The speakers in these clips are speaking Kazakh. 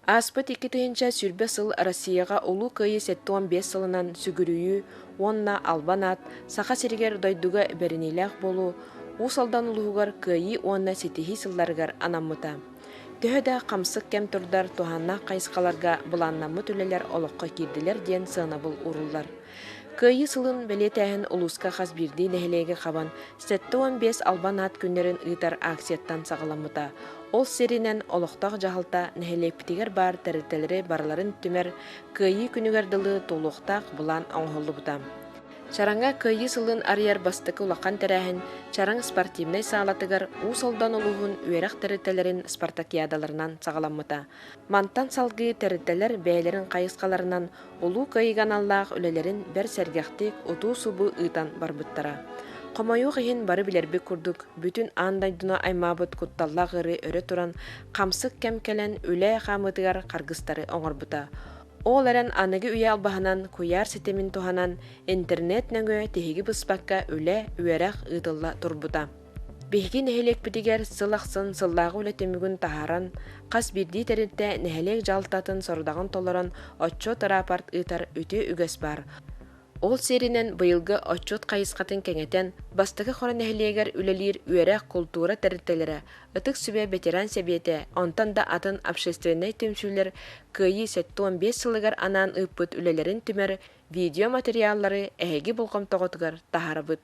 Аспыт 2-нче сүрбе сыл Россияға улу кыйы 75 сылынан сүгүрүйү, онна албанат, саха сиригер дойдуга беренилях болу, усалдан улугар кыйы онна сетихи сылларгар анаммыта. Төһөдө камсык кем турдар туханна кайскаларга буланнамы түлелер олоққа кирдилер ден сынабыл уруллар. Кыйы сылын белетәһен улуска хас бирди нәһелеге хабан 75 албанат күннерин ыйтар акцияттан сагаламыта. Ол серинен олоқтақ жағалта нәһелеппитигер бар тәрителери барларын түмер кыйы күнүгердылы толуқтақ булан оңғолы бұтам. Чараңа кыйы сылын арияр бастықы улақан тәрәхін чараң спортивнай саалатыгар усалдан олуғын үйерақ тәрителерин спартакиадаларынан сағаламыта. Мантан салғы тәрителер бәйлерін қайысқаларынан улу кыйыганаллақ үлелерін бәр сәргәқтік оту субы ыйтан барбыттара. Комойу хин бары билерби курдук, бүтүн андайдуна аймабыт кутталла гыры өрө туран, камсык кемкелен үле хамытыгар каргыстары оңорбута. Ол эрен аныгы үйе албаханан, куяр сетемин туханан, интернет нөңө тихиги быспакка үле үйерах ыдылла турбута. Бехги нехелек битигер сылақсын сыллағы үлетемігін тахаран, қас бірді тәрітті нехелек жалтатын сордағын толыран, отчо тарапарт ыйтар үті үгес бар. Ол серинен быйылгы отчот кайысқатын кеңетен бастығы қора нәхілегер үлелер үйерек культура тәріттелері, ытық сүбе ветеран себеті, онтан да атын общественный төмшілер кыйы 75 сылығар анан ыппыт үлелерін түмер видео материаллары әйгі бұлғым тоғытығар тахарыбыт.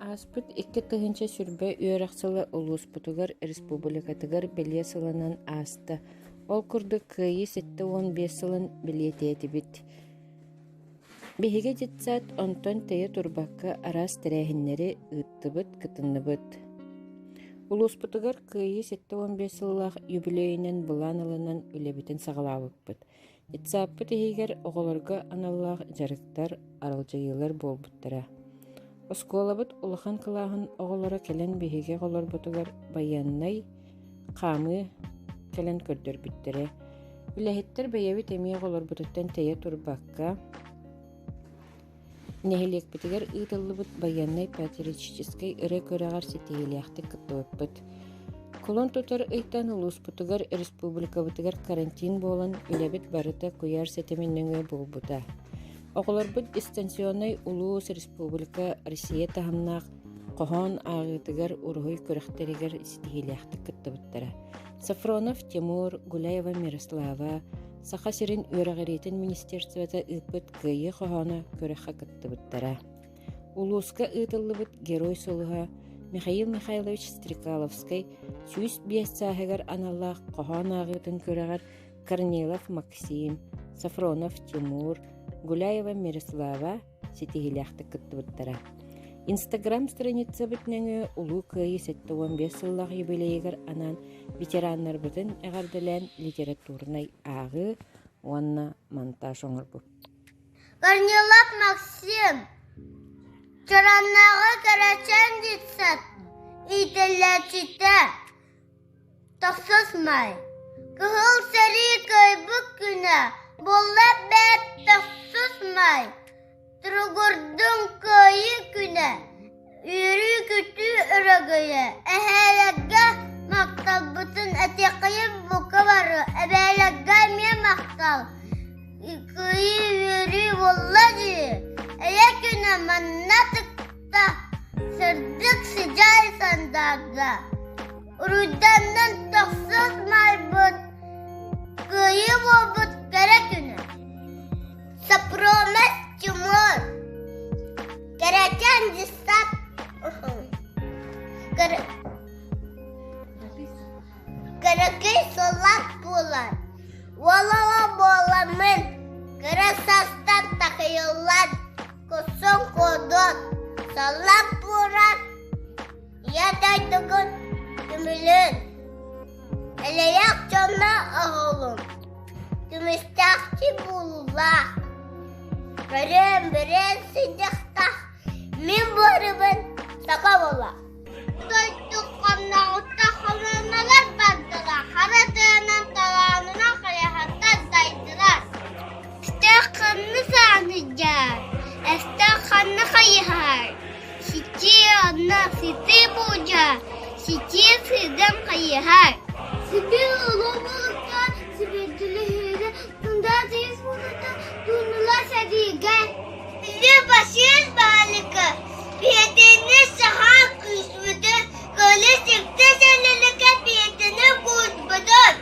Аспыт 2-тыгынча сүрбе үйерек сылы улуспутығар республикатығар беле сылынан асты. Ол күрді кыйы 7-15 сылын билететі бит. Бехеге жетсат онтон тейе турбакка арас тірәхіннері ыттыбыт, кытынныбыт. Улуспутыгар кыйы 7-15 сыллах юбилейінен бұлан алынан үлебітін сағалауыппыт. Етсаппыт егер оғылырға аналлах жарықтар аралжайылар болбыттыра. Осколабыт улахан кылағын оғылыра келен бехеге ғоларбытыгар баяннай қамы келен көрдөр биттері. Үләхеттер бәйәві тәмие ғоларбытыттан тәйе турбаққа нәхелек бітігер ұйтылыбыт баяннай патерическай ұры көрағар сетейлияқты күттуыппыт. Колон тұтар ұйтан ұлыспытыгар республика бітігер карантин болан үләбіт барыта күйар сетемен нөңе болбыта. Оғыларбыт дистанционай улус республика Россия тахамнақ қоған ағытыгар ұрғой көріқтерігер сетейлияқты күттубыттара. Сафронов Тимур, Гуляева Мирослава, Сахасирин Үрағыретін министерствота ұпыт күйі қоғаны көріққа күттубыттара. Улуска ұтылыбыт герой солуға Михаил Михайлович Стрекаловскай сүйіс биясағығар аналлақ қоған ағытын көріғар Корнилов Максим, Сафронов Тимур, Гуляева Мирослава сетейлияқты күттубыттара. Инстаграм страница бітнеңі улу күйі 7-15 сыллақ юбилейгер анан ветераннар бітін әғардылән литературнай ағы онна монтаж оңыр бұл. Корнилов Максим Чараннаға кәрәчен детсат иделәчіті тақсыз-май. Кығыл сәрі көйбік күні болы бәт тақсыз-май. Тұрғырдың көйі күні, үрі күті үрігіі, әхәләгә мақтал бұтын әтеқиіп бұқы бары, әбәләгә мен мақтал, көйі үрі болла жи, әйе күні манна тұқта, сырдық сыжай сандағда, ұрыданның тоқсыз май бұд, көйі бол бұд кәрі күні. Сапромес Тимур Карачан дистат Каракай солат булар Валала боламын Карасастан тахайылат Косон кодот Солат бурат Ядай дугун Түмілін Әлаяқ жонна ағылым Түмістақчы буллах Бірін сидіқта мен бұрыбын сақа бола. Тойтық қамнауытта қамыналар бардыра, қаратығынан таланына қаяхатта дайдырар. Істі қанны сағыныжар, әсті қанны қайығар. Сити анна сити бұжар. Çiçeği sizden kayıhar. Sibir olumlulukta, sibir dülühüre, tunda ziyiz bulutta, dunula sediğe. Bizi başıyız balıkı, fiyatını sahar kuşmudur, gölü sıktı selülüke fiyatını kuşmudur.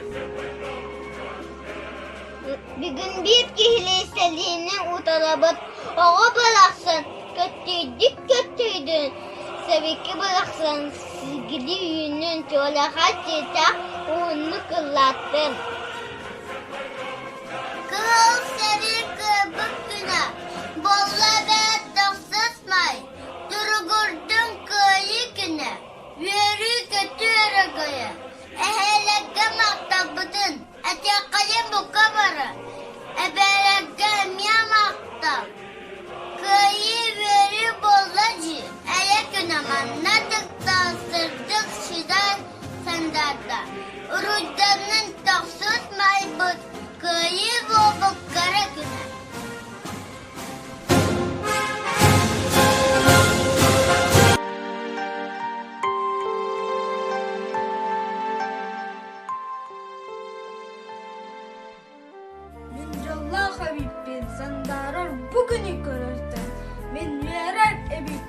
Bir gün bir kihli istediğini utalabıt, oğu bıraksın, kötüydün. Seviki bıraksın, silgili yüğünün çoğlağa çiçek, onu kıllattın. Kıl seni kırbık güne, bolla ve taksızmay, durgurdun kıyı güne, yürü kötü yürügüyü, ehelege maktabıdın, etekayı bu kabarı, ebelege miya maktab. Kıyı veri bollacı, ele günemanladık tansırdık şidar sandarda. Urucanın taksız maybut, kıyı bobuk kara güne. Minjallah Habibin sandarar bugünü görürsen, min verer ebibin.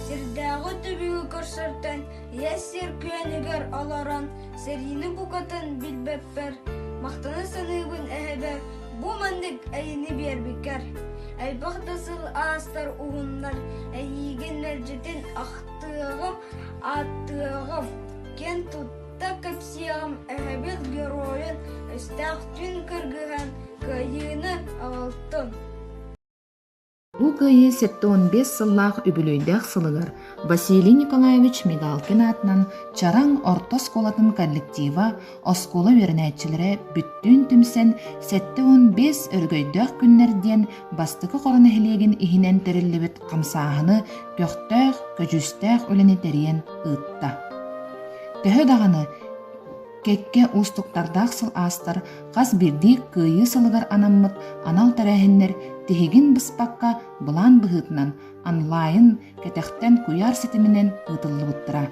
Sirdağı tübüğü görsürten, yesir köyeniger alaran, serini bukatan bilbepper, maktana sanıbın eheder, bu mandık ayını bir biker. Ay baktasıl ağızlar uğunlar, ay yigenler cetin ahtığım, attığım, ken tutta kapsiyağım ehebil geroyun, üstağtün kırgıhan, kayını altın. Бу кыйы 15 сыллах үбүлөйдэх сылыгар Василий Николаевич Мигалкин атынан чараң орто сколатын коллектива оскола вернәчиләре бүттүн түмсен 15 өргөйдөх күннәрден бастыкы корона хилеген ихинен териллебет камсаахыны көктөх, көжүстөх өлене терен ытта. Төһө даганы кекке устуктардах сыл астар кас бирди кыйы сылыгар анаммыт анал тәрәһиннер тихигин быспакка булан быһытынан анлайын кетехтен куяр сетиминен ытыллыбыттыра.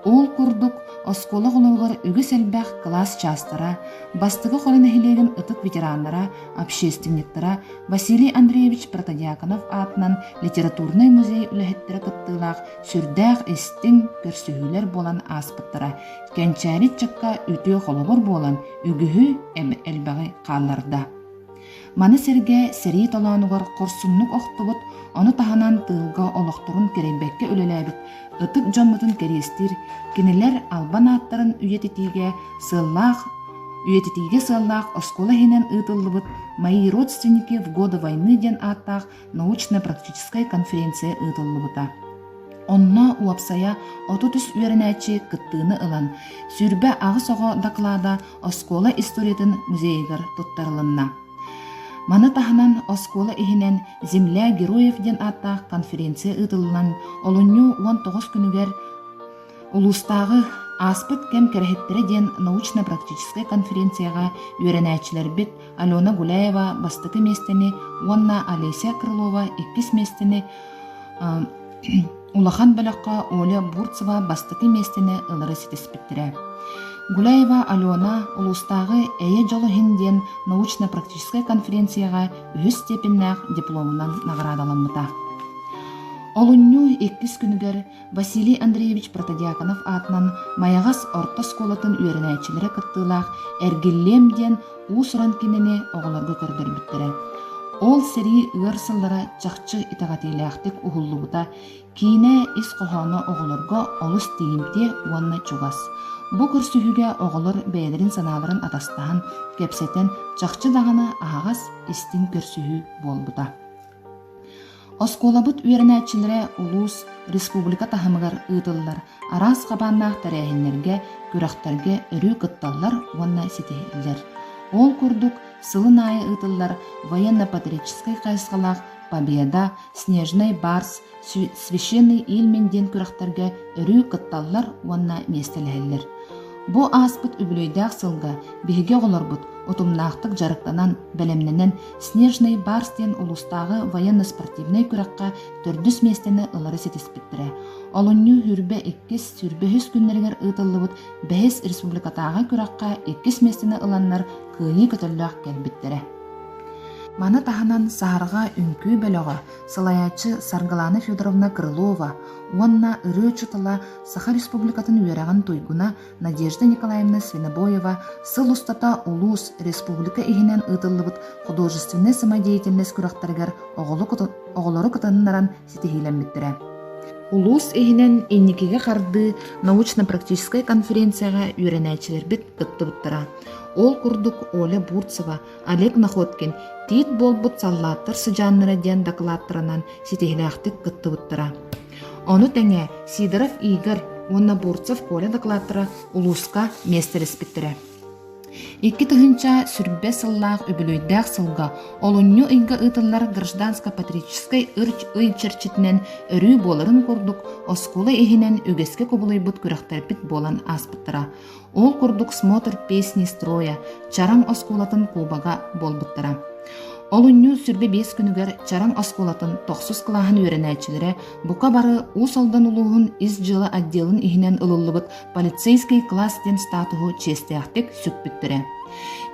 Ол курдук оскола голугар үгүс элбэх класс частара, бастыгы хорын эхилеген ытык ветераннара, общественниктара Василий Андреевич Протодиаконов атынан литературный музей үлэхеттері кыттылах сүрдэх истин көрсүһүлер болан аспыттара, кенчәрит чыкка үтүө холобор болан үгүһү элбэҕи хаалларда. Маны серге сери толоонугар корсуннук охтубут, ону таханан тыылга олохторун керейбекке үлелээбит, ытык жоммутун керестир, кинилер албан аттарын үйетитиге сыллаах оскола хинен ытыллыбыт «Мои родственники в годы войны» ден аттаах научно-практическая конференция ытыллыбыта. Онна уапсая отутус үйерінәчі кыттыыны ылан, сүрбе ағы-соға доклада оскола историятын музейгар туттарылынна. Маны таханан оскола ихинен «Земля героев» ден аттаах конференция ытыллан, олунню 19 күнүгер улустагы аспыт кем керехеттері ден научно-практическая конференцияға үйерінәчілер бит Алена Гуляева бастыкы местени, Уанна Олеся Крылова 2 местени, Улахан Балаққа Оля Бурцева бастыкы местени ылыры сетеспиттире. Гуляева Алена улустагы эйе жолу хинден научно-практическая конференцияға үз степеннах дипломунан наградаланмыта. Олунню 2 күнүгер Василий Андреевич Протодиаконов атынан маягас орто сколатын үйерінәчілері кыттылах эргиллем ден уусуран кинени оголорго көрдөрбүттүрэ. Ол сери ыарсыллара чакчы итагатилээхтик ухуллубута кийне ис кохоно оголорго олус тиимти уанна чугас. Бу көрсүһүгө оголор бээлерин санааларын атастаан кепсетен чакчы даганы аагас истин көрсүһү болбута. Осколабыт үйерінәчілері улус республика тахымыгар ытыллар, арас қабаннақ тәрәхінлерге, күрәхтерге өрі кытталлар уанна сетейлер. Ол курдук сылын айы ытыллар военно-патриотической қайсқалақ Победа, Снежный барс, Священный ил менден күрәхтерге өрі кытталлар уанна местеләйлер. Бу аспыт үбүлөйдәк сылга биһиге олорбут утумнаахтык жарыктанан бэлемненен Снежный Барстен улустагы военно-спортивный күрәккә төрдүс местени ылары сетиспиттире. Олунню хүрбе 2 сүрбөһүс күннергер ытыллыбыт бәһис республикатага күрәккә 2 местени ыланнар кыйы көтөллөк келбиттире. Маны таханан саарга үнкүү бөлөгө сылаячы Саргалана Федоровна Крылова, уонна ырыы чутала Саха Республикатын үераган туйгуна Надежда Николаевна Свинобоева сыл устата улус республика игинен ытыллыбыт художественный самодеятельность күрәктәргәр оголору кытаннаран ситихилеммиттире. Улус игинен энникеге карды научно-практической конференцияга үеренәчилер бит кыттыбыттыра. Ол курдук Оля Бурцева, Олег Находкин тиит болбут саллаттар сыжаннара ден докладтарынан ситихиләхтик кыттыбыттыра. Ону тәңе Сидоров Игорь, онна Бурцев Коля докладтара улуска местереспиттире. 2 тыгынча сүрбе сыллаах үбүлөйдәк сылга олунню ыйга ытыллар гражданско-патриотической ый-черчитинен өрүү боларын курдук оскула ихинен үгеске кубулуйбут күрәхтәрбит болан аспыттыра. Ол курдук смотр песни строя чарам оскулатын кубага болбуттыра. Олунню сүрбе 5 күнүгер чарам оскулатын 9 кылаһын үеренәчиләре бука бары усалдан улуһун из жылы отделын ихинен ылыллыбыт полицейский класс ден статугу честяхтик сүкпүттүре.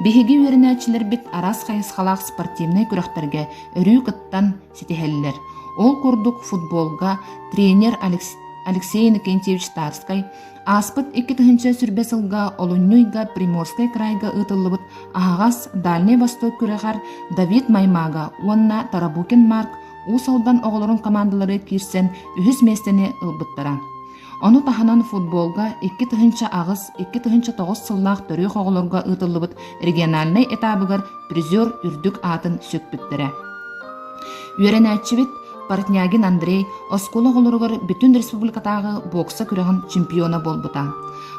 Биһиги үеренәчиләр бит арас хайыс халак спортивный күрәхтәргә өрүү кыттан ситехелләр. Ол курдук футболга тренер Алексей Иннокентьевич Тарской, аспыт 2 тыгынча сүрбе сылга Олуннюйга Приморской крайга ытыллыбыт Ахагас Дальний Восток күрәгәр Давид Маймага, уонна Тарабукин Марк, усалдан оголорун командалары кирсен үһүс местени ылбыттара. Ону таханан футболга 2 тыгынча агыс 2 тыгынча 9 сыллаах төрүх оголорга ытыллыбыт региональный этабыгар призер үрдүк атын сөкпүттөрө. Үеренәчибит Портнягин Андрей оскола оголоругар бүтүн республикатагы бокса күрәгән чемпиона болбута.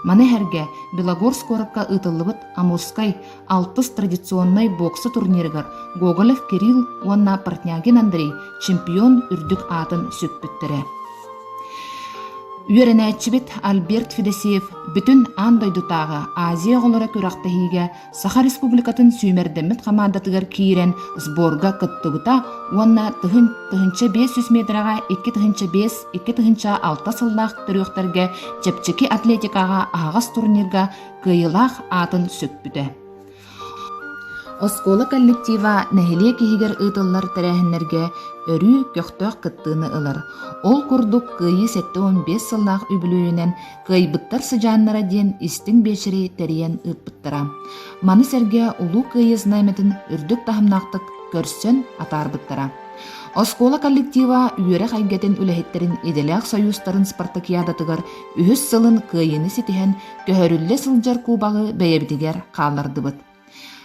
Маны һәргә Белогорск коракка ытыллыбыт Амурскай 6 традиционный бокса турнирыгар Гоголев Кирилл уонна Портнягин Андрей чемпион үрдүк атын сөкпүттөрө. Үеренәчибит Альберт Федосеев бүтүн андойдутагы Азия оголора күрәктәһиге Саха Республикатын сүймердемит командатыгар киирен сборга кыттыбыта, уонна тыгынча 500 метрага 2 тыгынча 5, 2 тыгынча 6 сыллаах төрөктәргә чепчеки атлетикага агас турнирга кыйылах атын сөкпүтә. Оскола коллектива нәһиле киһигер ытыллар тәрәһеннәргә өрүү көктөк кыттыны ылар. Ол курдук кыйы 7-15 сыллаах үбүлүүнен кыйбыттар сыжааннара ден истиң бешери тәриен ытпыттара. Маны сәргә улуу кыйы знаметин үрдүк тахымнактык көрсөн атарбыттара. Оскола коллектива үөрэ хайгатын үлэхиттерин иделяах союзтарын спартакиадатыгар үһүс сылын кыйыны ситиһен көһөрүлле сылжар кубагы бэйэбитигер каалардыбыт.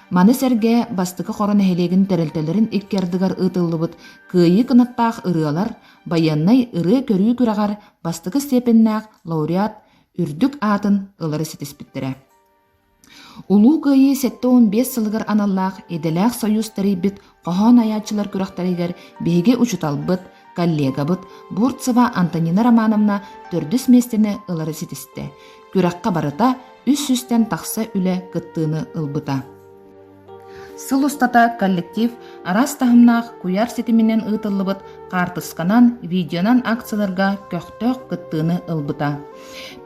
Маны сәргә бастыкы хорон әһелегин тәрелтелерин иккердыгар ытыллыбыт кыйы кынаттаах ырыалар баяннай ыры көрүү күрәгәр бастыкы степеннәк лауреат үрдүк атын ылары сетиспиттере. Улуу кыйы 7-15 сылыгар аналлаах иделяах союзтары бит кохон аячылар күрәхтәригер биһиге учуталбыт коллегабыт Бурцева Антонина Романовна төрдүс местени ылары сетисте. Күрәккә барыта үс-үстен тахса үле кыттыны ылбыта. Сыл устата коллектив арас тахымнаах куяр сетименен ытыллыбыт картысканан видеонан акцияларга көктөк кыттыны ылбыта.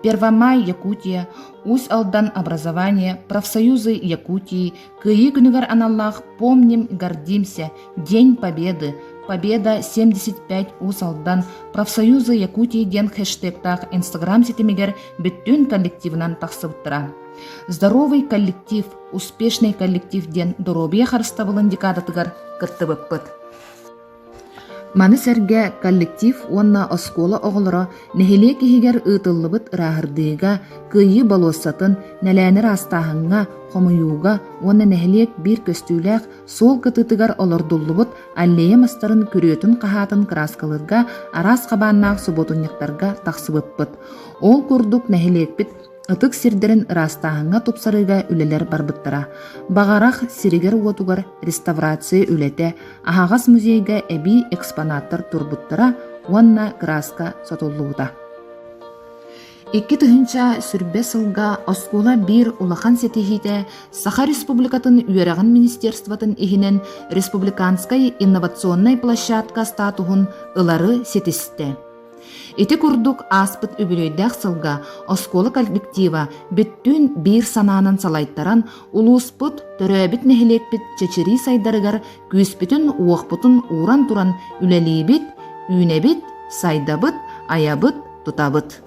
Первомай Якутия, Усть-Алдан образование, профсоюзы Якутии, кыйы күнүгар аналлах помним, гордимся, День Победы, Победа 75 Усть-Алдан, профсоюзы Якутии ден хэштегтах Инстаграм сетимигер бүттүн коллективынан тахсыбыттыра. Здоровый коллектив, успешный коллектив ден доробия харыстабылын декадатыгар кыттыбыппыт. Маны сәргә коллектив онна оскола оғылыра нәхиле кихигер ытыллыбыт рахырдыга, кыйы болоссатын, нәләнер астахыңа, хомуюга, онна нәхилек бир көстүләк сол кытытыгар олордуллыбыт аллея мастарын күрөтін қахатын краскалырга, арас қабаннақ суботуньяктарга тақсыбыппыт. Ол курдук нәхилек бит ытык сирдерин растаһыңа тупсарыга үлелер барбыттара. Багарах сиригер уотугар реставрация үлете, ахагас музейга эби экспонаттар турбуттара, уанна краска сотуллуута. Икки тыһынча сүрбе сылга оскула бир улахан сетихите Саха Республикатын үераган министерствотын ихинен республиканскай инновационной площадка статуһун ылары сетисте. Ити курдук аспыт үбүлөйдәк сылга оскула коллектива бүттүн бир санаанын салайттаран улууспут төрөбүт нехилекпит чечери сайдарыгар күүспүтүн уохпутун ууран туран үлелиибит, үүнебит, сайдабыт, аябыт, тутабыт.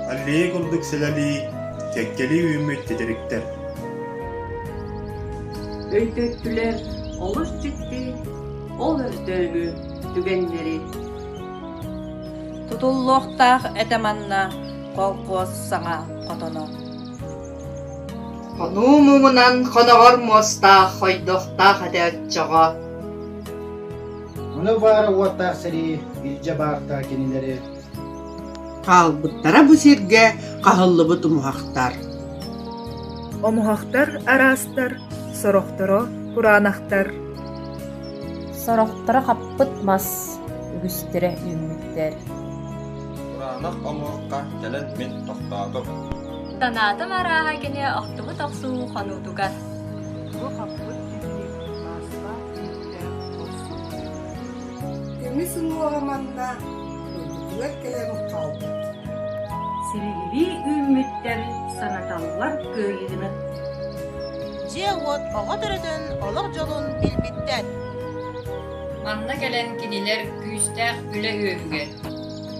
Аллии курдук селали кеккели үймөт тетериктер. Өйдөттүлер олус житти, ол өртөөгү түгеннери. Тутуллуохтаах этеманна колкуос саңа котоно. Хону муңунан хоногор моста хойдохтаах эдет жого. Мұны бары уаттақ сәрі бирже барта кенелері. Қалбыттара бу серге қағыллыбы тумуақтар. Омухақтар арастар, сорохторо куранахтар. Сорохтара хаппыт мас, үгүстере үммиттер. Куранах омуаққа жалан мен тоқтадым. Танатым араға кене оқтымы тоқсу қанудугар. Бу хаппыт жүзіне басқа үттер болсын. Кеми сынуға манна өйдүлер келем қалды. Сиригири үммиттер санаталлар көйігіні. Же от оға түретін олық жолын білбіттен. Манна келен кинилер күйістәқ үлі өбігер.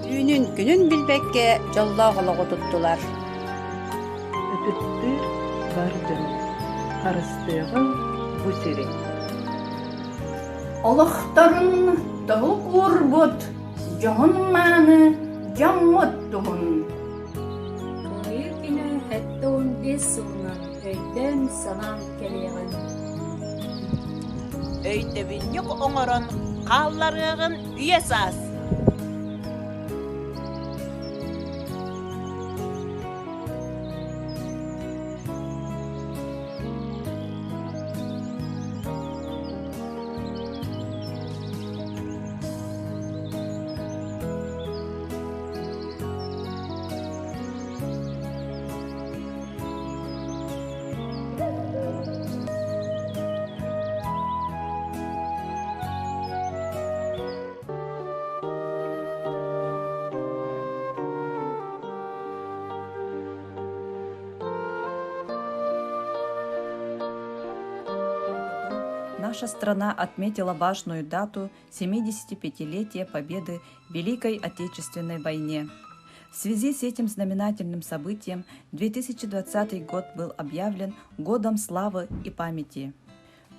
Үйнін күнін білбекке жолла олығы тұттылар. Өтүттү бардым, қарыстығым бұ сирек. Олықтарын тағыл құрбыт, жоғын мәні жаммыт тұғын. Көйі күні әтті 15 сылынан өйден санам келеген. Өйдебін yok оңырын қалларығын үйесаз. Наша страна отметила важную дату 75-летия победы в Великой Отечественной войне. В связи с этим знаменательным событием 2020 год был объявлен Годом славы и памяти.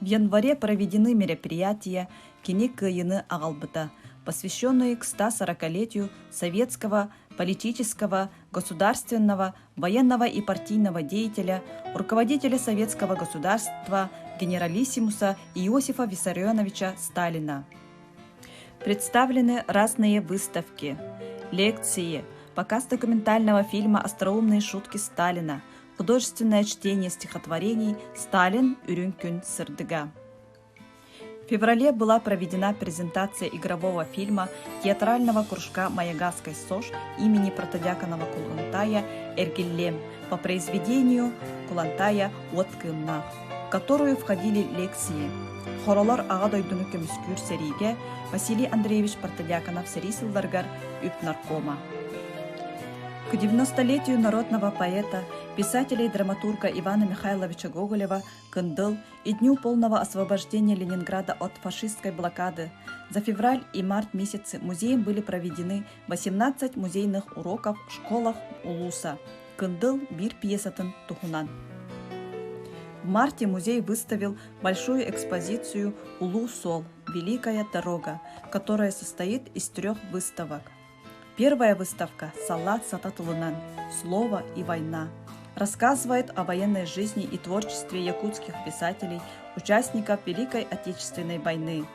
В январе проведены мероприятия Кенек Кыйыны Агалбыта, посвященные к 140-летию советского, политического, государственного, военного и партийного деятеля, руководителя советского государства, генералиссимуса Иосифа Виссарионовича Сталина. Представлены разные выставки, лекции, показ документального фильма «Остроумные шутки Сталина», художественное чтение стихотворений «Сталин, Үрүнкүн, Сырдыга». В феврале была проведена презентация игрового фильма театрального кружка Маягасской СОЖ имени протодиаконова Кулантая «Эргиллем» по произведению Кулантая «Откымнах», в которую входили лекции «Хоролор Агадойдуну көміскүр сериге» Василий Андреевич Протодиаконов Серисылдаргар Үпнаркома. К 90-летию народного поэта, писателя и драматурга Ивана Михайловича Гоголева Кындыл и Дню полного освобождения Ленинграда от фашистской блокады за февраль и март месяцы музеем были проведены 18 музейных уроков в школах Улуса Кындыл бир пьесатын Тухунан. В марте музей выставил большую экспозицию «Улу-Сол. Великая дорога», которая состоит из 3 выставок. Первая выставка «Салат Сататулынан. Слово и война» рассказывает о военной жизни и творчестве якутских писателей, участников Великой Отечественной войны.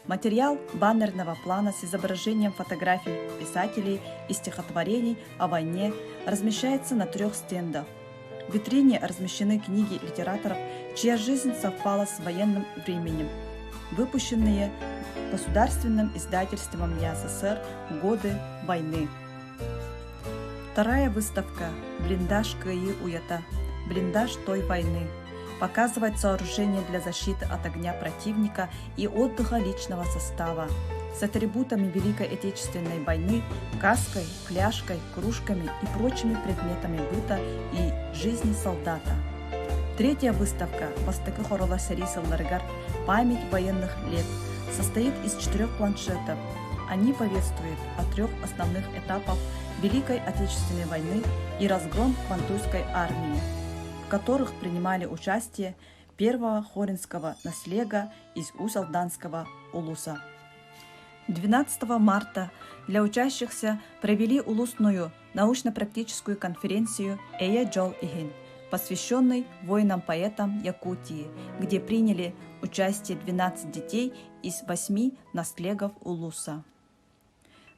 Материал баннерного плана с изображением фотографий писателей и стихотворений о войне размещается на 3 стендах. В витрине размещены книги литераторов, чья жизнь совпала с военным временем, выпущенные государственным издательством СССР в годы войны. Вторая выставка «Блиндаж КИ Уята. Блиндаж той войны» показывает сооружение для защиты от огня противника и отдыха личного состава с атрибутами Великой Отечественной войны, каской, фляжкой, кружками и прочими предметами быта и жизни солдата. Третья выставка «Востаки хорола Сарисалларгар. Память военных лет» состоит из 4 планшетов. Они повествуют о 3 основных этапах Великой Отечественной войны и разгром Квантунской армии, в которых принимали участие первого хоринского наслега из Усалданского улуса. 12 марта для учащихся провели улусную научно-практическую конференцию «Эя Джол Ихин», посвященной воинам-поэтам Якутии, где приняли участие 12 детей из 8 наслегов улуса.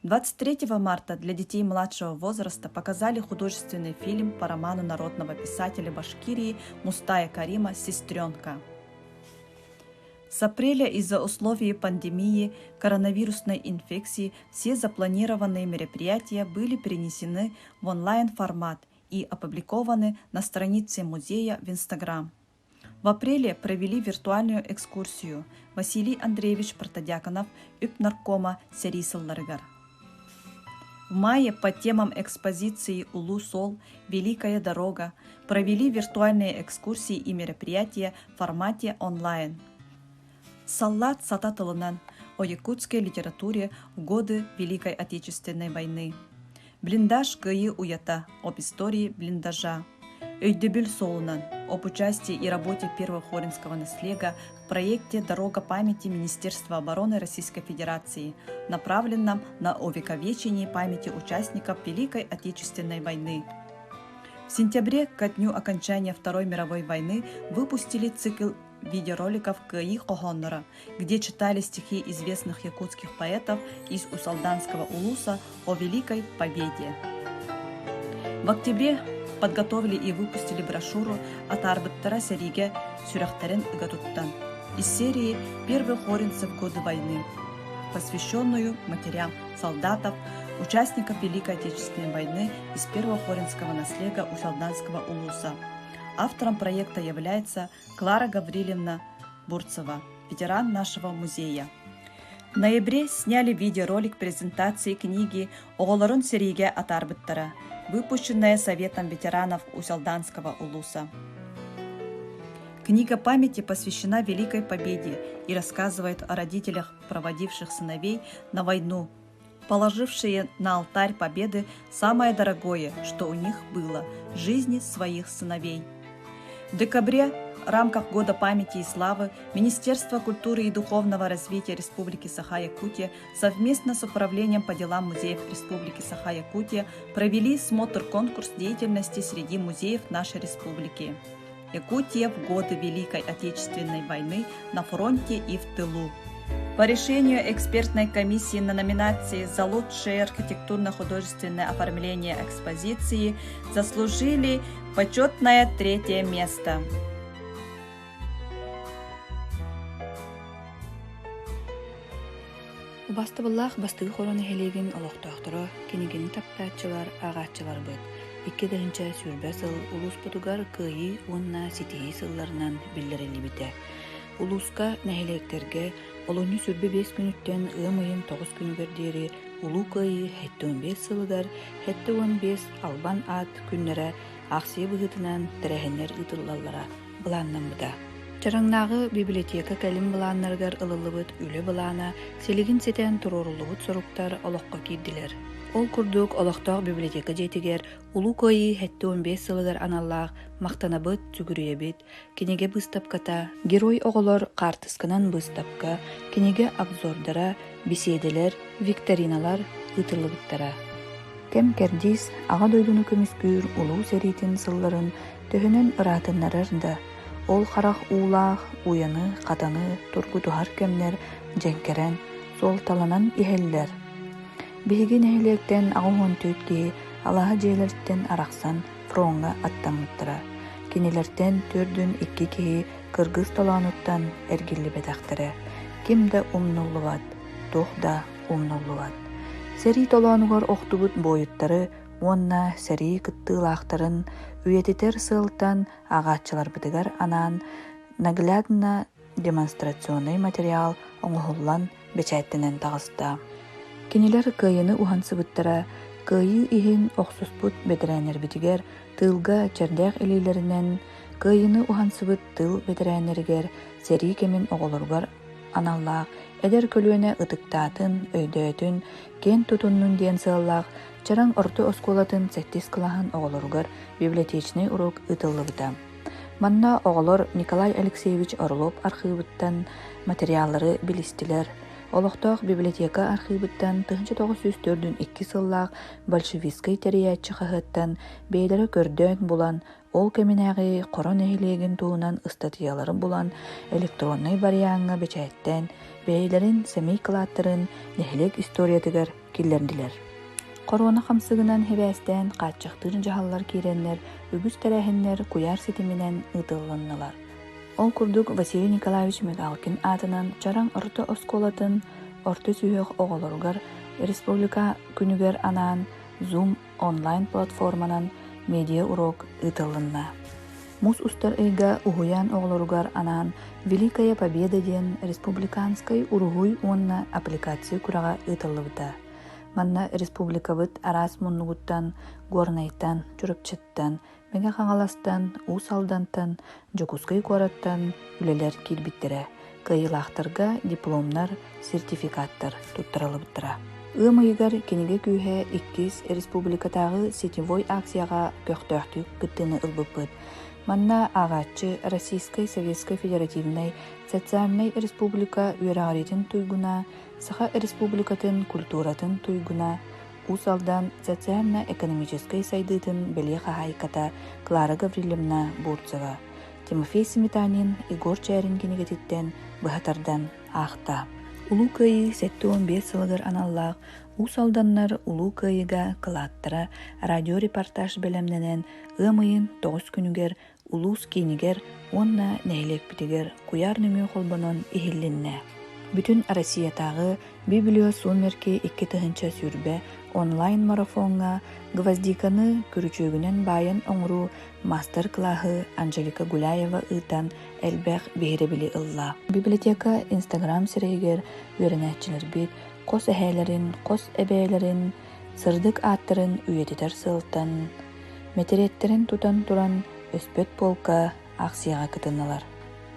23 марта для детей младшего возраста показали художественный фильм по роману народного писателя Башкирии Мустая Карима «Сестренка». С апреля из-за условий пандемии коронавирусной инфекции все запланированные мероприятия были перенесены в онлайн-формат и опубликованы на странице музея в Инстаграм. В апреле провели виртуальную экскурсию Василий Андреевич Протодяконов, Үпнаркома Сарисалларгар. В мае по темам экспозиции «Улу-Сол. Великая дорога» провели виртуальные экскурсии и мероприятия в формате онлайн. Саллат сататылынан о якутской литературе в годы Великой Отечественной войны. Блиндаж КИ Уята об истории блиндажа. Өйдөбүл Солунан об участии и работе первого хоринского наслега в проекте «Дорога памяти» Министерства обороны Российской Федерации, направленном на увековечение памяти участников Великой Отечественной войны. В сентябре, ко дню окончания Второй мировой войны, выпустили цикл видеороликов КИ Хохоннора, где читали стихи известных якутских поэтов из Усалданского улуса о Великой Победе. В октябре подготовили и выпустили брошюру от Арбыттара Сариге Сюрахтарен Игатуттан из серии «Первых хоринцев в годы войны», посвященную матерям солдатов, участников Великой Отечественной войны из первого хоринского наслега Усалданского улуса. Автором проекта является Клара Гаврилевна Бурцева, ветеран нашего музея. В ноябре сняли видеоролик презентации книги «Оголорун Сериге от Арбыттара», выпущенная Советом ветеранов Усалданского улуса. Книга памяти посвящена Великой Победе и рассказывает о родителях, проводивших сыновей на войну, положившие на алтарь Победы самое дорогое, что у них было – жизни своих сыновей. В декабре в рамках Года памяти и славы Министерство культуры и духовного развития Республики Саха-Якутия совместно с Управлением по делам музеев Республики Саха-Якутия провели смотр-конкурс деятельности среди музеев нашей республики. Якутия в годы Великой Отечественной войны на фронте и в тылу. По решению экспертной комиссии на номинации «За лучшее архитектурно-художественное оформление экспозиции» заслужили почетное 3-е место. Убастыбыллах бастыгы хороны хелеген олохтоохторо кенигени таппаатчылар агааччылар быт. 2-нче сүрбе сыл улус путугар КИ уонна ситии сылларынан биллерелибите. Улуска нәһилектерге олоню сүрбе 5 күнүттен ым-ыйын 9 күнүгөр диери улуу КИ 15 сылыгар 15 албан ат күннөрө аксые быгытынан тәрәһеннер ытыллаллара былааннамбыта. Чараңнагы библиотека кәлим былааннаргар ылылыбыт үле былаана селигин сетен турорулубут соруктар олоққа кирдилер. Ол курдук олохтоох библиотека жетигер улуу КИ 15 сылыгар аналлаах мактанабыт зүгүрүйэбит, кенеге быстапката, герой оголор картысканан быстапка, кенеге обзордара, беседелер, викториналар ытылыбыттара. Кем кердис ага дойдуну көмүскүр улуу серитин сылларын төһөнөн ыраатыннарарда. Ол харах уулаах, уяны, катаны, тургу тухар кемнер, женкерен, сол таланан ихеллер. Биһиги нэһилиэктен агуон төтки алаха жээлерттен арахсан фронга аттамыттара. кинилерден төрдүн 2 киһи кыргыз толоонуттан эргиллибетахтара. Ким да умнуллубат, тух да умнуллубат. Сери толоонугар охтубут боюттары, уонна сери кыттыылаахтарын үйетитер сылтан агааччыларбытыгар анаан наглядна демонстрационный материал оҥоһуллан бечээттенен тагыста. Кинилер кыйыны ухансыбыттара кыйы иһин охсуспут бетерээнербитигер тылга чердэх илилеринен кыйыны ухансыбыт тыл бетерээнергер сери кемин оҕолоргар аналлаах эдер көлүөнэ ытыктаатын өйдөөтүн кен тутуннун диэн сыаллаах чараң орто осколатын сеттис кылаһын оҕолоругар библиотечный урок ытыллыбыта. Манна оҕолор Николай Алексеевич Орлов архивыттан материаллары билистилер. Олохтоох библиотека архивыттан 1904-2 сыллаах большевистский терияатчы хаһыттан бейлері көрдөөн булан, ол кеминээги корон эхилиэгин туунан статьялары булан электронный варианга бечээттен бейлерин семей кылааттарын нехилек историятыгар киллердилер. Корона хамсыгынан хебээстен кааччактырын жаһаллар кииреннер, үгүс тәрәһиннер куяр ситиминен ытылланналар. Ол курдук Василий Николаевич Мигалкин атынан чараң орто осколатын орто сүйөк оголоргар республика күнүгер анаан Zoom онлайн платформанан медиа урок ытылланна. Мус устар ыйга угуян оголоргар анаан Великая Победа ден республиканской уругуй онна аппликация курага ытыллыбыта. Манна республикабыт арас муннугуттан, горнайттан, чурупчаттан, мега хаңаластан, усалдантан, жокускай куараттан үлелер килбиттере. Кайылахтарга дипломнар, сертификаттар туттаралыбыттыра. Ыйгар кенеге күйе 2 республикатагы сетевой акцияга көктөктүк кыттыны ылбыппыт. Манна агачы Российской Советской Федеративной Социальной Республика үерағаретін туйгуна, Саха Республикатын культуратын туйгуна, усалдан социально-экономической сайдытын беле хахайката Клара Гаврилевна Бурцева, Тимофей Сметанин, Игорь Чайрин кенегетиттен быхатардан ахта. Улуу кыйы 7-15 сылыгар аналлаах усалданнар улуу кыйыга кылааттара радиорепортаж белемненен ымыйын 9 күнүгер улуус кинигер онна нәйлек куяр нүмө холбонон ихилленне. Бүтүн Россиятагы Библио Сумерки 2 сүрбе онлайн марафонга Гвоздиканы күрүчөгүнөн байын оңру мастер-классы Анжелика Гуляева ытан элбэх бейребили ылла. Библиотека Инстаграм сирейгер үйренәтчилер бит кос эһэлерин, кос эбээлерин, сырдык аттарын үйетитер сылтан, метереттерин тутан туран өспөт полка акцияга кытынналар.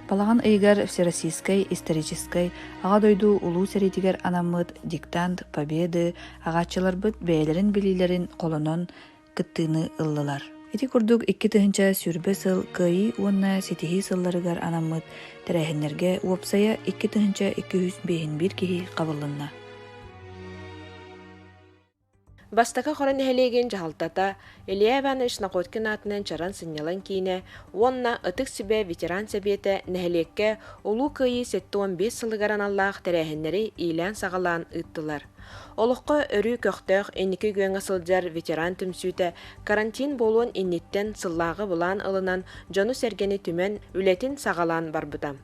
Палаган ыйгар Всероссийской исторической ага дойду улуу серитигер анаммыт диктант победы агачыларбыт бээлерин билилерин колонон кыттыны ыллылар. Эти курдук 2 сүрбе сыл кыйы уонна сетихи сылларыгар анаммыт тәрәһиннерге уопсая 2-201 киһи кабылланна. Бастака хоран эхелеген жахалтата Илья Иванович Накоткин атынан чаран сыннялан кийне, уонна ытык сибе ветеран себете нехелекке улуу кыйы 7-15 сылыгаран аллаах тәрәһиннери ийлән сагалаан ыттылар. Олыққа өрі көқтөк энники гөңө сылжар ветеран түмсүйте карантин болуын инниттен сыллағы булан ылынан жону сергени түмен үлетин сагалаан барбыта.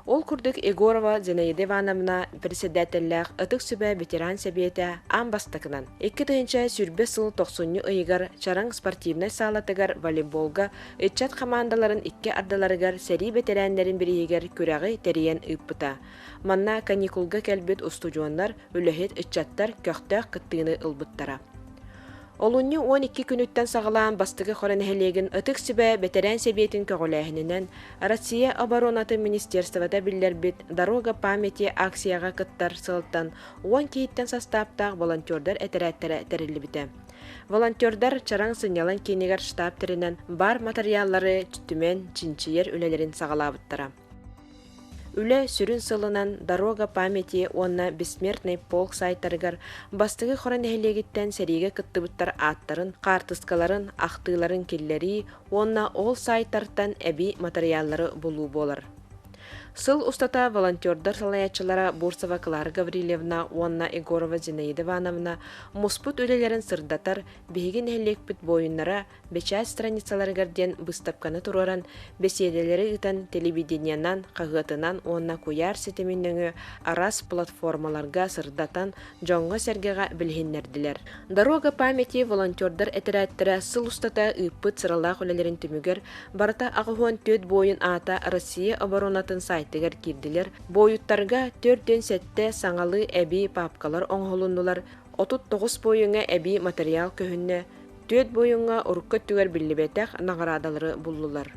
Ол курдук Егорова Зинаида Ивановна председателлях ытык сүбе ветеран себете ан бастакынан. 2 сүрбе сыл 90 ыйгар чараң спортивный салатыгар волейболга ытчат командаларын 2 ардаларыгар сери ветераннерин бириегер күрәгы териен ыппыта. Манна каникулга келбет устудионнар үлөһет ытчаттар көктөк кыттыны ылбыттара. Олунни 12 күнүттен сагалаан бастыгы хоран эхелеген ытык сибе ветеран себетин көголәһинен Россия оборонаты министерствода биллербит дорога памяти акцияга кыттар сылтан 10 кейттен составтаг волонтердар этерәттәре терилибите. Волонтердар чараң сынялан кинигер штаб теринен бар материаллары түмен чинчиер үлелерин сагалабыттара. Үле сүрін сылынан дорога памяти онна бессмертный полк сайттарыгар бастығы хоран эхелегіттен сериге кыттыбыттар аттарын, картыскаларын, ақтыларын келлери онна ол сайттартан әби материаллары болу болар. Сыл устата волонтердар салаячылара Бурсова Клара Гаврилевна, Уанна Егорова Зинаида Ивановна муспут үлелерін сырдатар бейген әлекпіт бойыннара бечай страницаларгарден быстапканы тураран беседелері ытан телевидениянан, қағытынан Уанна куяр сетеминніңі арас платформаларга сырдатан жоңға сәргеға білгеннерділер. Дорога памяти волонтердар әтірәттірі сыл устата ыппыт сыралақ үлелерін түмігер барта ағуан төт бойын ата Россия оборонатын сайтыгар кирдилер. Бойуттарга 4-ден сетте саңалы әби папкалар оңғолундулар. 39 бойыңа әби материал көхінне, 4 бойыңа ұрыққа түгер білібетәк нағарадалары бұллылар.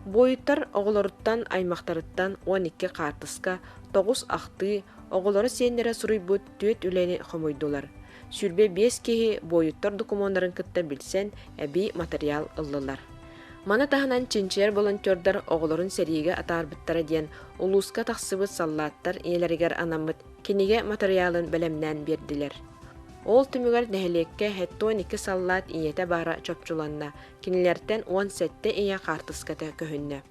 Бойуттар оғыларыттан аймақтарыттан 12 қартысқа, 9 ақты, оғылары сенлері сұрыйбыт 4 үләні қомойдулар. Сүрбе 5 кеге бойуттар документарын кітті білсен әби материал ыллылар. Мана таханан чинчер волонтердар оғыларын сәриге атарбыттара ден улуска тақсыбыт саллаттар иелерігер анамыт кенеге материалын бәлемнән берділер. Ол түмігер нәхелекке хәттон 2 саллат иете бара чопчуланна, кенелерден 10 сәтте ие қартыската көхінне.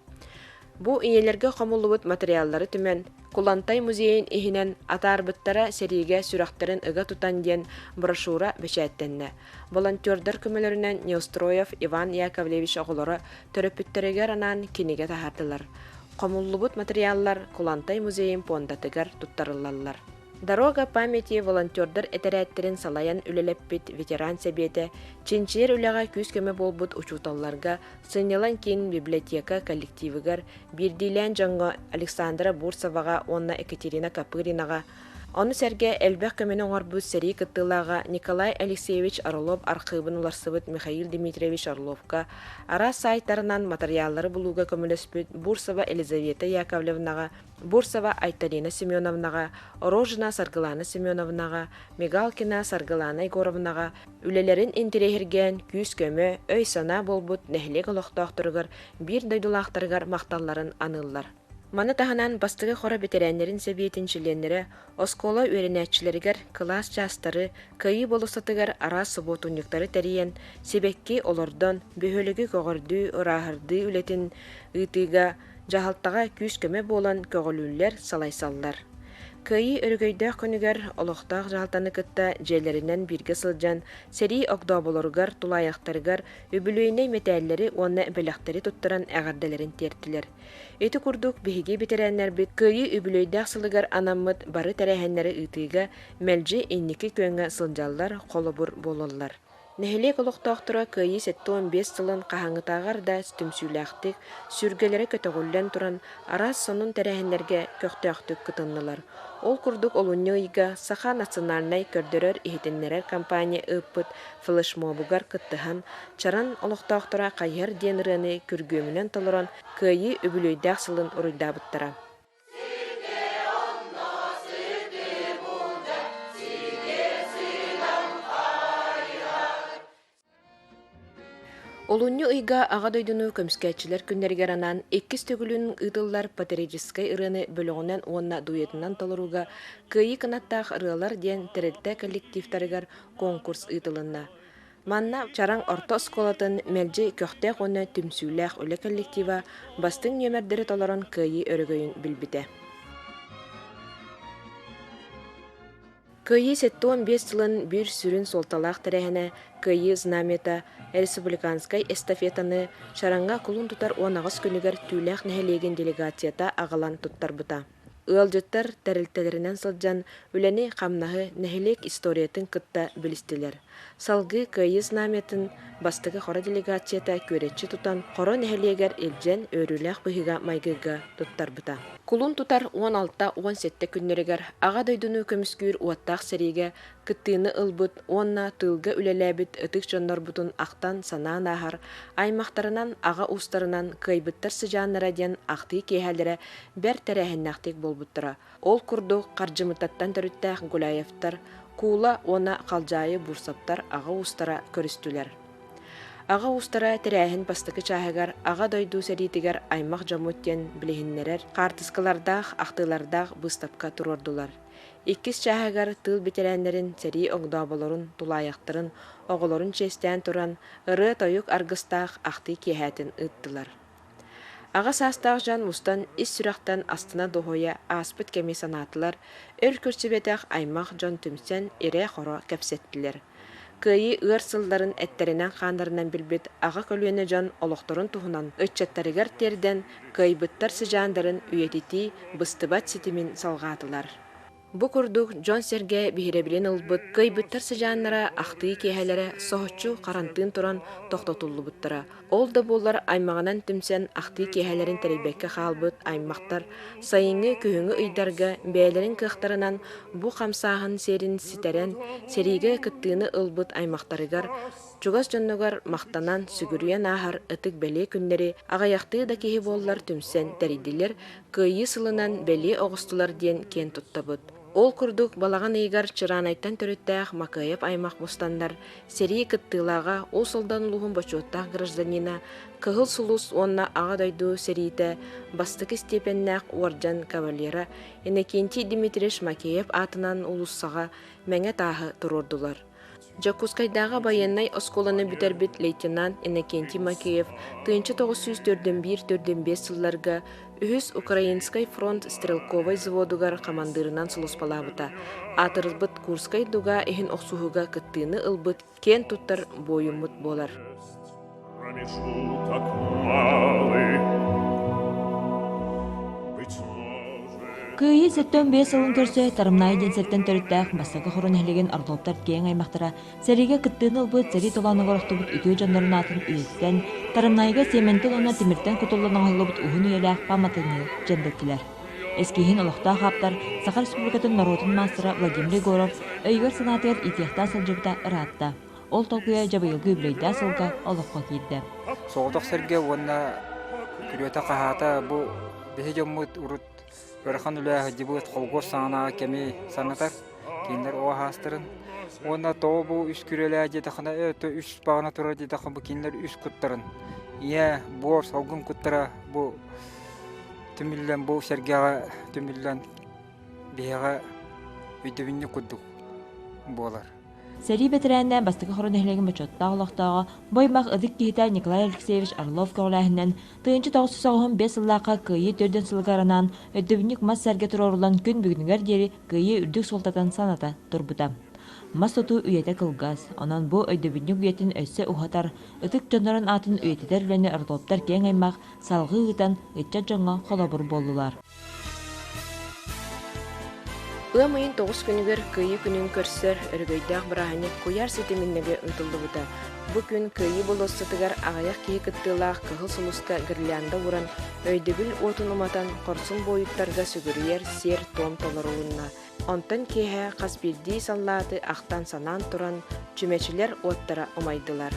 Бу иелерге қомылыбыт материаллары түмен Кулантай музейін ихинен атарбыттара сәриге сүрақтарын ыға тутан ден брошура бәшәттенне. Волонтердар көмелерінен Неустроев Иван Яковлевич оғылары төрөпүттерегер анан кенеге тахардылар. Қомылыбыт материаллар Кулантай музейін пондатыгар туттарылалар. Дорога памяти волонтердар әтәрәттерін салаян үлелеппит ветеран сәбеті, чинчер үліға күз көмі болбыт учуталларға, сынелан кен библиотека коллективігар, бірдейлән жаңға Александра Бурсоваға, онна Екатерина Капыринаға, оны сәрге әлбәқ көмені оңарбыз сәрі кыттылаға Николай Алексеевич Орлов архивын уларсыбыт Михаил Дмитриевич Орловка, ара сайттарынан материаллары бұлуға көміліспіт Бурсова Елизавета Яковлевнаға, Бурсова Айталина Семеновнаға, Рожина Саргылана Семеновнаға, Мигалкина Саргылана Егоровнаға, үлелерін интерехерген күз көмі, өй сана болбут нәхлек олықтақтырғыр, бір дайдулақтырғыр мақталларын аныллар. Маны таханан бастығы қора бетерәнлерін сәбиетіншіленлері, оскола өренәтчілерігер, класс жастары, кайы болысатығар ара сұботунниктары тәрейен, себекке олардан бөхөлігі көғырды, ұрағырды үлетін ұйтыға, жағалтаға күз көмі болан көғілілер салайсаллар. Кайы өргөйдәк көнігер олықтақ жалтаны кытта жерлерінен бірге сылжан, сәри оғдабылырғар, тулаяқтарғар, өбілөйіне метәллері оны бәліқтері тұттыран әғарделерін тертілер. Эти курдук биһиги битерәннәр бит кыйы үбүлөйдәк сылыгар анаммыт бары тәрәһәннәре ытыга мәлҗи инники көңгә сылҗаллар колобур болаллар. Нәһелек олохтоохтора кыйы 7-15 сылын каһаңытагар да түмсүләхтик сүргәләре көтөгүллән туран арас сонун тәрәһәннәргә көктөктүк кытыннылар. Ол курдук олуньойга Саха национальный көрдөрөр ихитиннерер компания ыппыт флешмобугар кыттыхан чаран олохтоохтора кайыр денрыны күргөмүнөн толорон кыйы үбүлөйдәк сылын уруйдабыттара. Олуньу ыйга ага дойдуну көмскәтчилер күннәргә ранан 2 төгүлүн ыдыллар патерическай ырыны бөлөгүнөн онна дуетынан толоруга кыйы канаттах ырылар ден терелте коллективтарыгар конкурс ыдылынна. Манна чараң орто сколатын мәлҗи көхтә гоны түмсүләх үле коллектива бастың нөмердәре толорон кыйы өрөгөйүн билбите. Кыйы 7-15 сылын bir сүрін солталақ тәрәхіне кыйы знамета республиканскай эстафетаны шаранға кулун тутар 19 күнігер түүләқ нәхелеген делегацията ағалан туттар бұта. Ыалжыттар тәрілтелерінен сылжан үләне қамнағы нәхелек историятын кытта білістілер. Салғы кыйы знаметін бастығы қора делегацията көретші тутан қора нәхелегер елжен өріләқ бұхиға майгыға туттар бұта. Кулун тутар 16-17 күннерігер аға дойдуну көміскүйір уаттақ сәриге кыттыны ылбыт, онна тылга үлеләбіт ытық жондар бұтын ақтан санаан ағар, аймақтарынан аға устарынан кайбыттар сыжаннара ден ақты кейхәлері бәр тәрәхіннақтик болбыттыра. Ол күрді қаржымытаттан төріттәқ Гуляевтар, кула она қалжайы бурсаптар аға устара көрістілер. Аға устара тәрәхін бастықы чағығар аға дойду сәритігер аймақ жамуттен білігіннерер, қартыскалардақ, ақтылардақ бұстапқа тұрордулар. Иккис чағығар тыл бетерәнлерін сәри оғдабаларын, тулаяқтарын, оғыларын честен тұран, ыры тойық арғыстақ ақты кехәтін ыттылар. Ağa sastaq jan mustan is süraqtan astına dohoya aspıt kemi sanatılar, ör kürsübetaq aymaq jan tümsen ire xoro kapsettiler. Kıyı ığır sılların etterinden xanlarından bilbit ağa kölüyene jan oloqtorun tuhunan ötçattarigar terden kıyıbıttar sıcanların üyetiti bıstıbat sitimin salgatılar. Bu kurduk John Serge bihirebilen ılbıt kıyıbıttar sıcanlara ahtığı kehelere sohutçu karantın turan toxtatullu buttara. Ol da bollar aymağынан tümsen ahtığı kehelerin terelbekke xalbıt aymaqtar sayıngı kühüngü ıydarga beylerin kıhtarınan bu xamsahın serin siteren serige kıttığını ılbıt aymaqtarıgar Çugas jonnogar maqtanan sügürüyen ahar ıtık beli günleri ağayaqtığı da kehi bollar tümsen teridiler kıyı sılınan beli oğustular diyen ken tuttabıt. Ol kurduk balağan eygar çıranaytan törüttәğ makayıp aymaq bostanlar seri kıttığılağa o soldan uluğun boçuottağ gражданина kıhıl sulus onna ağa daydu serite bastık istepennәq orjan kavaliera enekenti Dimitriş Makayıp atынан ulussağa мәңе tahı tururdular. Jakutskaydağı bayanay oskolanı biterbit leytenant Enekenti Makeyev 1904-5 yıllarga Ühüs Ukrainskay front Strelkovay zavodugar komandırынан suluspalabıta. Atırızbıt Kurskay duga ehin oksuhuga kıttığını ılbıt ken tuttar boyumut bolar. Kıyı settön 5 yılın körse tarımnayı densetten törüttәк бастакы хорон хелеген арлоптар кең аймақтара сериге кыттыны ылбыт сери толаны горохтубут үтүү жоннорун атын үйеттен тарымнайга сементен она тимиртен кутулланан холлобут ухун үйеләк паматыны жендеттилер. Эскихин олохта хаптар Сахар Республикатын народун мастера Владимир Егоров өйгөр санатыр итехта сылжыбыта ыраатта. Ол толкуя жабайылгы үблейда сылга олохқа кийди. Соғдық серге онна күрөтө кахата бу бехежоммут урут Верхан үләһі дебут қолғос саңына кеме санатар, кейіндер оғастырын. Онда тоғы бұл үш күрелі әдетіқына, үш бағына тұрар дедіқын бұл кейіндер үш күттірін. Ие, бұл салғын күттіра бұл түмілден бұл сәргеға түмілден бейға өйтібінне күддік болар. Сери бетерәндән бастыкы хорон эхлеген бачотта олохтаға боймақ ыдык кихитә Николай Алексеевич Орлов көғләһінен 1995 сыллаққа күйі төрден сылғаранан өттөбінік мас сәрге тұрорулан күн бүгінгер дері күйі үрдік солтатан саната тұрбыта. Мас оту үйеті кылгас, онан бұ өйдөбінік үйетін өссі ұхатар, ытык жонларын атын үйететер үләне Орловтар кең аймақ салғы ұйтан ұйтча жоңға қолабыр болдылар. Ыламайын 9 күнігер күйі күнін көрсер өргөйдәқ бірағыне көяр сетеміннеге ұнтылды бұта. Бұ күн күйі болостытығар ағаяқ кейі кіттілақ кығыл сұлыска гірлянда ұран өйдігіл отын ұматан қорсын бойыттарға сүгірер сер том толыруынна. Онтан кейі қасбелді саллаты ақтан санан тұран жүмечілер оттара омайдылар.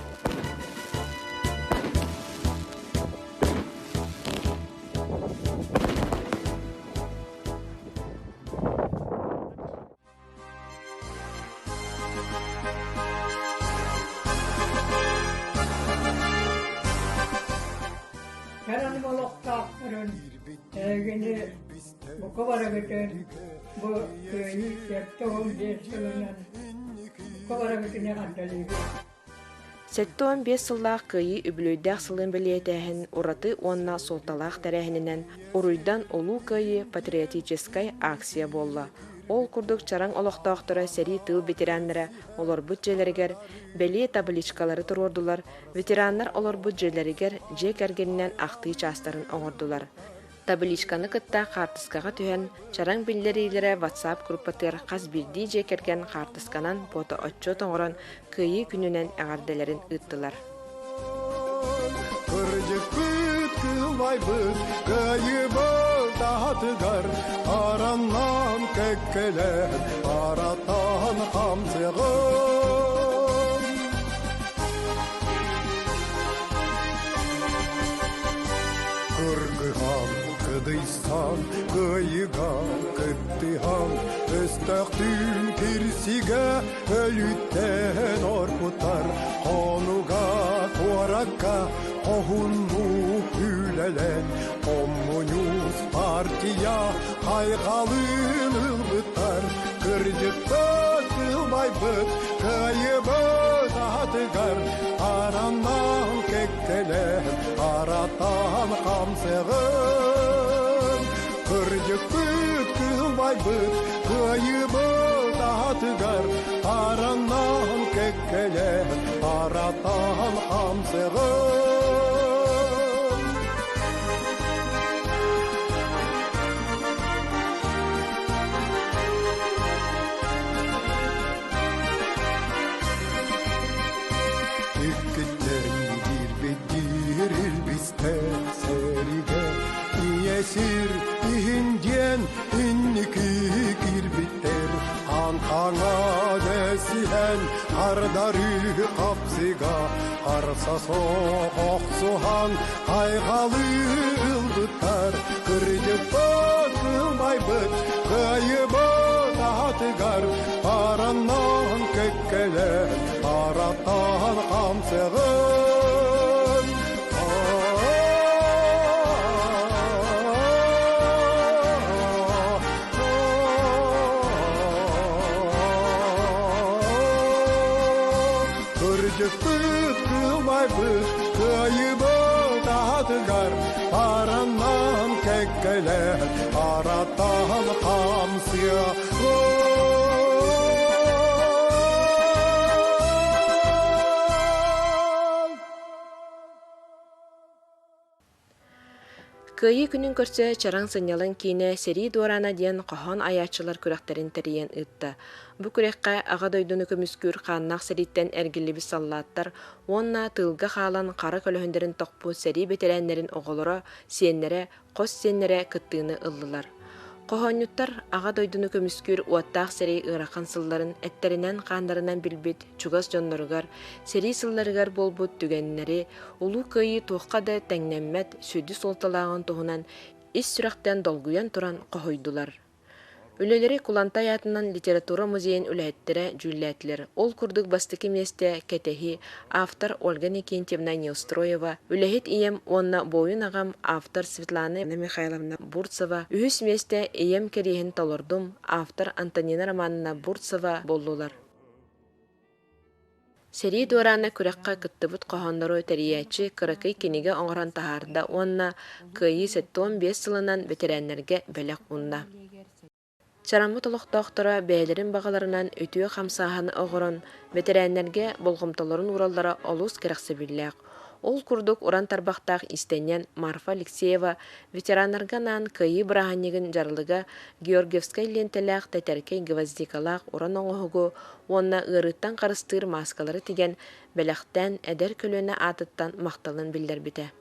Сеттон 5 сыллақ күйі үбілөйдәқ сылын білетәхін ұраты онна солталақ тәрәхінінен ұруйдан олу күйі патриотическай акция болла. Ол күрдік чараң олықтақтыра сәри тыл ветеранлары олар бүтжелерігер, бәле табличкалары тұрордылар, ветеранлар олар бүтжелерігер жек әргенінен ақты частарын оңырдылар. Табличканы кытта қартысқаға түйен чараң білдерейлері WhatsApp группатыр қаз білді жекерген қартысқанан фото отчет оңыран күйі күнінен әғарделерін ұттылар. Aranlan kökkeler, aratan hamsığın. Kırgıhan, kıdıysan, kıyıga, kıttıhan, östöktün kirsige, ölütten orputar, konuga, korakka, kohunmu hülelen, Komünist partiya kaygalın ılbıtar, kırcıkta kılmaybıt, kayıbı atıgar, arandan kekkeler, aratan аратан камсығын. Кырдык бүт кылбай бүт, кыйыбы татыгар, араннан кеккелер, аратан камсығын. Сир иһинден инники кирбиттер анхаңа десиһен ардары капсыга арса соқсухан кайгалы ылбыттар кырдык бакылбайбыт кайыбы татыгар араннан кеккелер араттан камсығын. Кыйыбы татыгар, араннан кеккелер, араттан камсыгын. Кыйы күнүн көрсө чараң сынялын кийне сери дуарана диен кохон аячылар күрәхтерин териен ытта. Бу күрәккә ага дойдуну көмүскүр хааннак сериттен эргилиби саллаттар, онна тылга хаалан кара көлөһөндөрүн токпу сери бетерәннәрин оголоро, сиеннере, кос сиеннере кыттыыны ыллылар. Кохоннуттар ага дойдуну көмүскүр уаттаах сери ыракан сылларын эттеринен кандарынан билбит чугас жонноргар, сери сылларыгар болбут түгеннери, улуу кыйы туохка да теңнеммет сүдү солталагын туһунан ис сүрәхтен долгуян туран кохойдулар. Үлелери Кулантай атынан литература музейин үлэхеттере жүлләтлер. Ол курдук бастыки месте кетехи автор Ольга Никентьевна Неустроева, үлэхет ием онна бойын агам автор Светлана Михайловна Бурцева, үхіс месте ием керейхин талордум автор Антонина Романовна Бурцева боллулар. Сери дуарана күрәккә кыттыбыт кохоннору тәриячи кыракый кениге оңран тахарда онна кыйы 75 сылынан ветеринерге бәләк унна. Чараммы толықтақтыра бәйлерін бағаларынан өтіе қамсағаны оғырын, ветеринерге болғымталарын уралдара олус керексе білләк. Ол күрдік уран тарбақтақ истенен Марфа Алексеева ветеранарганан кыйы бұрағанегін жарлыға Георгиевскай лентеләқ тәтәркей гвоздикалақ уран оңығығы, онна ырыттан қарыстыр маскалары теген бәләқтен әдер көлөне атыттан мақталын білдер біте.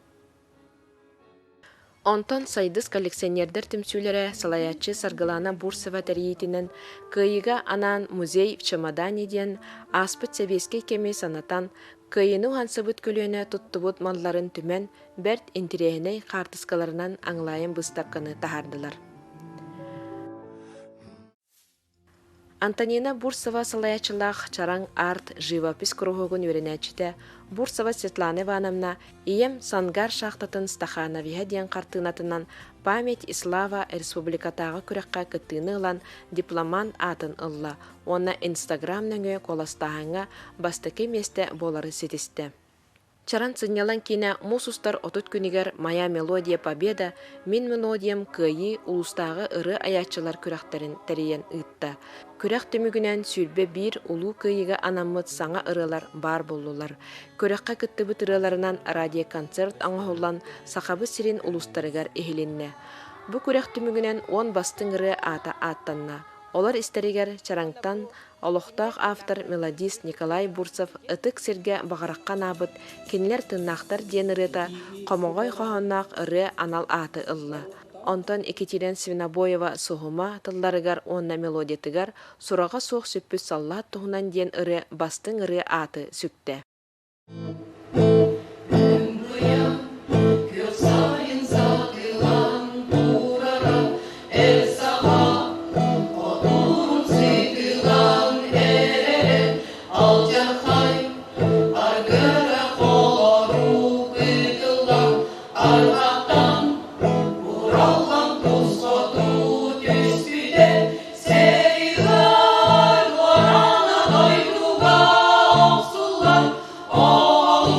Онтон сайдыс коллекционердер түмсүлері салаячы Саргалана Бурцева тәриетінен кыйыға анан музей в чемодане ден аспыт сәбеске кеме санатан кыйыны хансыбыт көлөне туттубут малларын түмен бәрт интерегіней қартыскаларынан аңлайын бұстапқаны тахардылар. Антонина Бурцева салаячылақ чараң арт живопис кругугун өренәчіте Бурцева Светлана Ивановна ием сангар шахтатын Стахановиха диен қартынатынан память и слава республикатағы күрәккә кыттыны ылан дипломан атын ылла. Онна Инстаграм нөңе коластағыңа бастыки месте болары сетісті. Чаран сынялан кине мусустар отут күнігер «Моя мелодия победа» «Мин мелодиям» кыйы улустағы ыры аячылар күрәхтерин тәрейен ытта. Күрәх түмігінен сүлбе бір улу кыйыға анаммыт саңа ырылар бар болулар. Күрәхқа кыттыбыт ырыларынан радиоконцерт аңғылан сақабы сирин улустарыгар эхиленне. Бу күрәх түмігінен 10 бастың ыры ата аттанна. Олар истеригер чараңтан олохтақ автор мелодист Николай Бурцев ытык сирге бағараққа набыт кенлер тыннақтар ден ырыта қомоғой қоғаннақ ыры анал аты ылла. Онтон Екатерина Свинобоева соғыма тылдарыгар онна мелодиятыгар сұраға соқ сөппіс саллат тұғынан ден ыры бастың ыры аты сүкті. Oh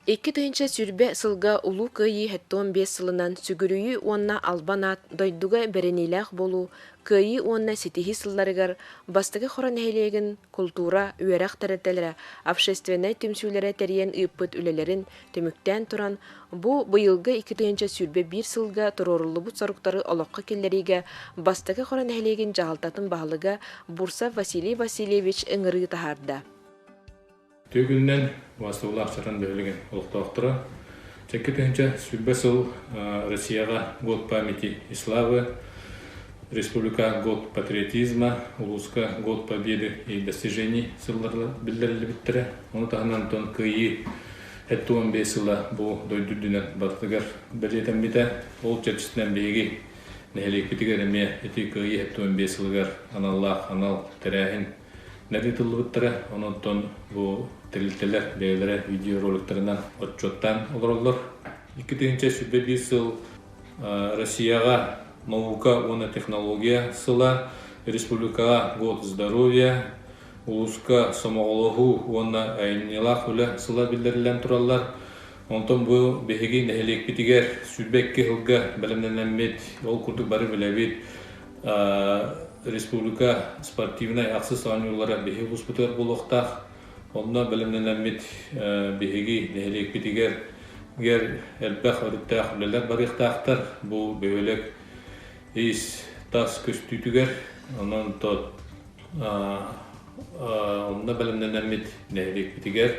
Икки тыйынча сүрбе сылга улу кыйы 75 сылынан сүгүрүйү уонна албанат дойдуга беренилях болу кыйы уонна ситихи сылларыгар бастыгы хоронхелеген культура үерах тәрәтелері общественный түмсүлері тәріен ыппыт үлелерин төмүктен туран бу быйылгы икки тыйынча сүрбе бир сылга турорулубут соруктары олоққа келлериге бастыгы хоронхелеген жаалтатын бағылыга Бурса Василий Васильевич ыңыры тахарда. Төгүннен васыллах чаран бөлеген олықтақтыра. Чекке түйінші сүрбе сыл Россияға год памяти и славы, Республика год патриотизма, Улуска год победы и достижений сылларлы білдірілі біттірі. Оны тағынан тон күйі 75 сыла бұл дойдүрдінен бартығар білетен біті. Ол чәрчісінен бейгі нәхелек бітігер әме әті күйі 75 сылығар аналлах, анал, тәрәхін нәрі тылы біттірі. Оның тон бұл тірілтелер, бәйлері видеороликтерінен отчеттан олар. 2000 сүрбе бір сыл Россияға наука, оны технология сыла, Республикаға год здоровья, Улуска самоғылығы, оны айнелақ үлі сыла білдірілен тұралар. Онтон бұл бәйгі нәхелек бітігер сүрбекке ғылға білімнен әммет, ол күрдік бары біләбет Республика спортивнай ақсыз анюлары бәйгі ұспытыр болуқтақ. Онна білімнен әммет бәйгі нәхелек бітігер әлбәқ өріттәқ үлелер барықтақтар. Бұл бәйгілік ейс тас көстүйтігер. Онан тот онна білімнен әммет нәхелек бітігер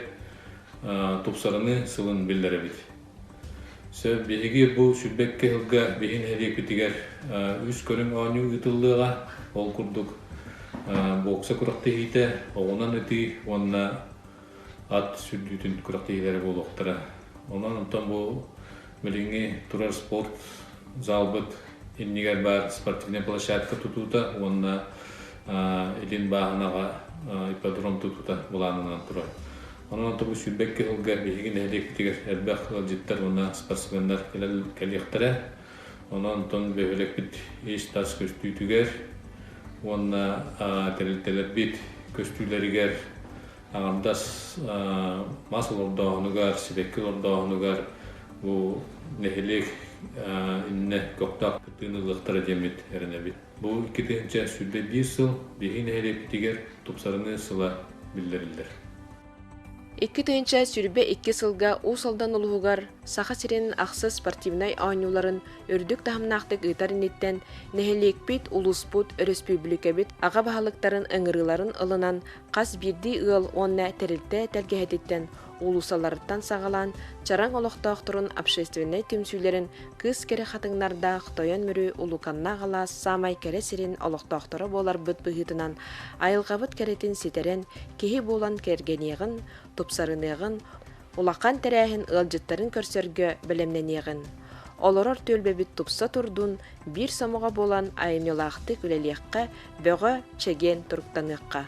топсарыны сылын білдері бит. Сөп бәйгі бұл сүрбекке ғылға бәйгі нәхелек бітігер үз көрің аню ұтылдыға ол күрдік бокса күріқті хейті, оғынан өті, онына ат сүрдүйтін күріқті хейлері бол оқтыра. Онан ұнтан бұл біліңі тұрар спорт залбыт, еннегер бар спортивный площадка тұтуыта, онына елін бағынаға ипподром тұтуыта бұланынан тұрар. Онан ұнтан бұл сүрбекке ғылға бейгін әлек бітігер әлбәқ жеттер, онына спортсмендар кәлектірі. Онан ұнтан бәйгілік біт еш тас көстүйтігер, онна тәрелтелер бит көстүйлерігер ағамдас масыл ордағынығар, себеккіл ордағынығар бұл нәхелек инне көқтақ күттігіні ғықтары демет әріне бит. Бұл 2-ші сүрбе 1 сыл бейгі нәхелек бітігер топсарыны сыла білдірілдер. 2-ші сүрбе 2 сылга усалдан улуғар саха сиренин ақсыз спортивнай айнуларын үрдік тахымнақтық ұйтарынеттен нәхелек бит улуспут республика бит аға бағалықтарын ыңырыларын ылынан қас бірді ұл онна тәрілті тәлгехететтен улусаларыттан сағалан чаран олықтақтырын общественный түмсүйлерін кыз кере қатыңнарда Қытойан мүрі улуканна ғала самай кере сирен олықтақтыры болар бұт бұғытынан айылғабыт керетін сетерен кехи болан кергенеғін, топсарынеғын, улақан тәрәхін ылжыттарын көрсерге білемненеғін. Олорор төлбебіт тупса турдун бір самуға болан айынылақты күлелеққа бөғі чеген тұрқтаныққа.